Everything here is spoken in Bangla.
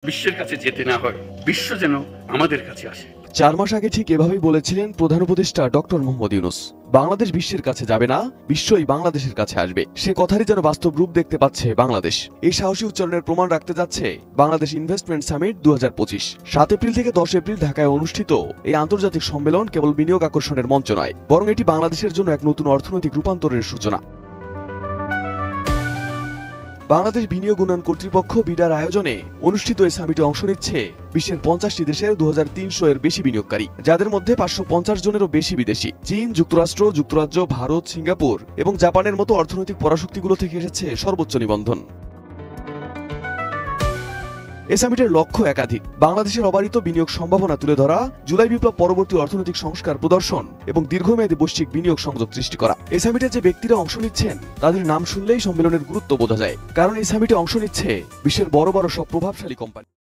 বিশ্বের কাছে যেতে না হয়, বিশ্ব যেন আমাদের কাছে আসে। 4 মাস আগে ঠিক এভাবেই বলেছিলেন প্রধান উপদেষ্টা ডক্টর মোহাম্মদ ইউনূস। বাংলাদেশ বিশ্বের কাছে যাবে না, বিশ্বই বাংলাদেশের কাছে আসবে। সে কথারই যেন বাস্তব রূপ দেখতে পাচ্ছে বাংলাদেশ। এই সাহসী উচ্চারণের প্রমাণ রাখতে যাচ্ছে বাংলাদেশ ইনভেস্টমেন্ট সামিট 2025। 7 এপ্রিল থেকে 10 এপ্রিল ঢাকায় অনুষ্ঠিত এই আন্তর্জাতিক সম্মেলন কেবল বিনিয়োগ আকর্ষণের মঞ্চ নয়, বরং এটি বাংলাদেশের জন্য এক নতুন অর্থনৈতিক রূপান্তরের সূচনা। বাংলাদেশ বিনিয়োগ উন্নয়ন কর্তৃপক্ষ বিডার আয়োজনে অনুষ্ঠিত এই সামিটে অংশ নিচ্ছে বিশ্বের 50টি দেশের 2300 এর বেশি বিনিয়োগকারী, যাদের মধ্যে 550 জনেরও বেশি বিদেশি। চীন, যুক্তরাষ্ট্র, যুক্তরাজ্য, ভারত, সিঙ্গাপুর এবং জাপানের মতো অর্থনৈতিক পরাশক্তিগুলো থেকে এসেছে সর্বোচ্চ নিবন্ধন। এ সামিটের লক্ষ্য একাধিক: বাংলাদেশের অবারিত বিনিয়োগ সম্ভাবনা তুলে ধরা, জুলাই বিপ্লব পরবর্তী অর্থনৈতিক সংস্কার প্রদর্শন এবং দীর্ঘমেয়াদী বৈশ্বিক বিনিয়োগ সংযোগ সৃষ্টি করা। এই সামিটে যে ব্যক্তিরা অংশ নিচ্ছেন তাদের নাম শুনলেই সম্মেলনের গুরুত্ব বোঝা যায়, কারণ এই সামিটে অংশ নিচ্ছে বিশ্বের বড় বড় সব প্রভাবশালী কোম্পানি।